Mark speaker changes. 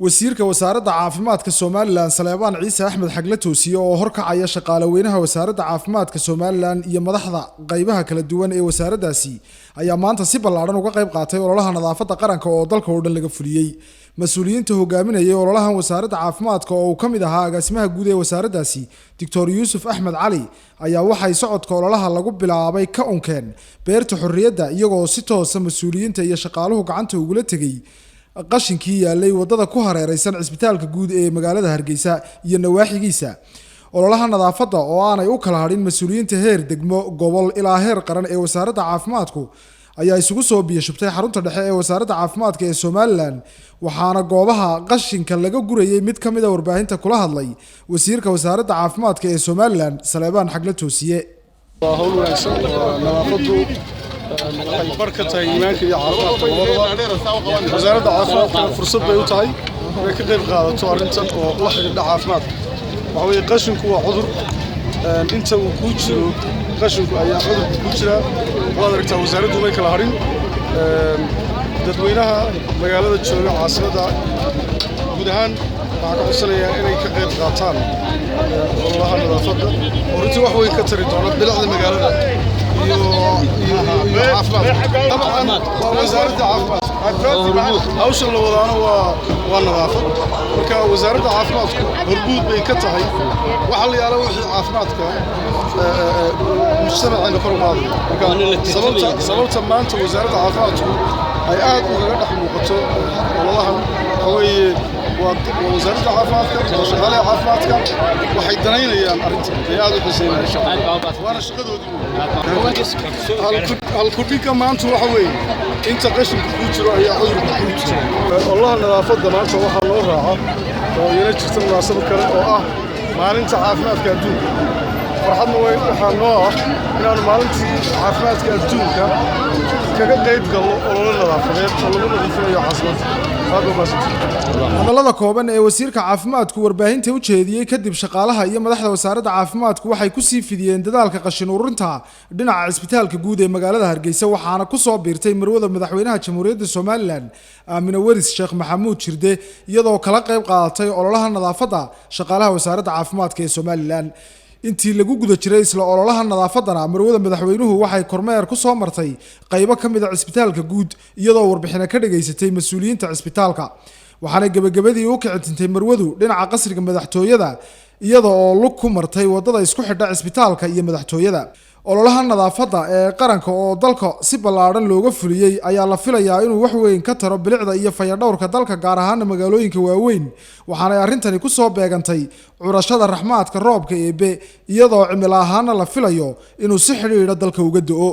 Speaker 1: wasiirka wasaaradda caafimaadka Somaliland Saleebaan Ciise Axmed Xagle Toosiye oo horkacaya shaqaalaweynaha wasaaradda caafimaadka Somaliland iyo madaxda qaybaha kala duwan ee wasaaraddaasi ayaa maanta si ballaaran uga qayb qaatay ololaha nadaafadda qaranka oo dalka oo dhan laga fuliyay mas'uuliyiinta hogaaminaya ololahan wasaaradda caafimaadka oo uu kamid ahaa agaasimaha guud ee wasaaraddaasi Dr. Yuusuf Axmed Cali ayaa waxay socodka ololaha lagu bilaabay ka unkeen beerta xorriyadda iyagoo si toos ah mas'uuliyiinta iyo shaqaaluhu gacanta ugu la tagay qashinkii yaalay wadada ku hareeraysan cisbitaalka guud ee magaalada Hargeysa iyo nawaaxigiisa ololaha nadaafadda oo aanay u kala hadhin mas'uuliyiinta heer degmo gobol ilaa heer qaran ee wasaaradda caafimaadku ayaa isugu soo biyashubtay xarunta dhexe ee wasaaradda caafimaadka ee Somaliland waxaana goobaha qashinka laga gurayay mid kamid ah warbaahinta kula hadlay wasiirka wasaaradda caafimaadka ee Somaliland Saleebaan Xagle Toosiye
Speaker 2: waxay barka tahay iimaanka iyo caafimaadka labadaba wasaaradda caafimaadka fursad bay u tahay inay ka qayb qaadato arrintan oo la xiriirta caafimaadka waxa weeye qashinku waa cudur inta uu ku jiro qashinku ayaa cudurku ku jira waad aragtaa wasaaraddu may kala harin dadweynaha magaalada jooga caasimadda guud ahaan waxaa ka codsanayaa inay ka qayb qaataan ololaha nadaafadda oo runtii wax weyn ka tari doona bilicda magaalada طبعا وزارة العافية هوش الوضعنا والنظافة وكا وزارة العافية مربوط بيكتهاي وحل يعلم عافيتك مجتمع عند كل ماضي سببت ما أنت وزارة العافية أي أحد وغير حموقته والله هو ووزارة العافية وشغالة عافيتك وحيدنين أيام أرنت في هذا الحسين وأنا شغله هالكل كمان أنت وحوي أنت قشن كوتشر أي عذر كوتشر والله نظافة ما أنت وح الله راعة وينجح تناسب كره ما أنت عافيتك أدون فرحنا وين حنوه إن أنا ما أنت عافيتك أدون كقيد قالوا الله نظافة الله نظيفة يا حسنات
Speaker 1: hadallada kooban ee wasiirka caafimaadku warbaahinta u jeediyay kadib shaqaalaha iyo madaxda wasaaradda caafimaadku waxay ku sii fidiyeen dadaalka qashin ururinta dhinaca cisbitaalka guud ee magaalada Hargeysa waxaana ku soo biirtay marwada madaxweynaha Jamhuuriyadda Somaliland Aamina Waris Sheekh Maxamuud Jirde iyadoo kala qayb qaadatay ololaha nadaafadda shaqaalaha wasaaradda caafimaadka ee Somaliland intii lagu guda jiray isla ololaha nadaafadana marwada madaxweynuhu waxay kormeer ku soo martay qaybo kamid ah cisbitaalka guud iyadoo warbixin ka dhageysatay mas'uuliyiinta cisbitaalka waxaana gabagabadii u kicintay marwadu dhinaca qasriga madaxtooyada iyadoo lug ku martay wadada isku xidha cisbitaalka iyo madaxtooyada ololaha nadaafadda ee qaranka oo dalka si ballaaran looga fuliyay ayaa la filayaa inuu wax weyn ka taro bilicda iyo fayadhowrka dalka gaar ahaan magaalooyinka waaweyn waxaana arintani ku soo beegantay curashada raxmaadka roobka eebe iyadoo cimilo ahaan la filayo inuu si xiriir dalka uga da'o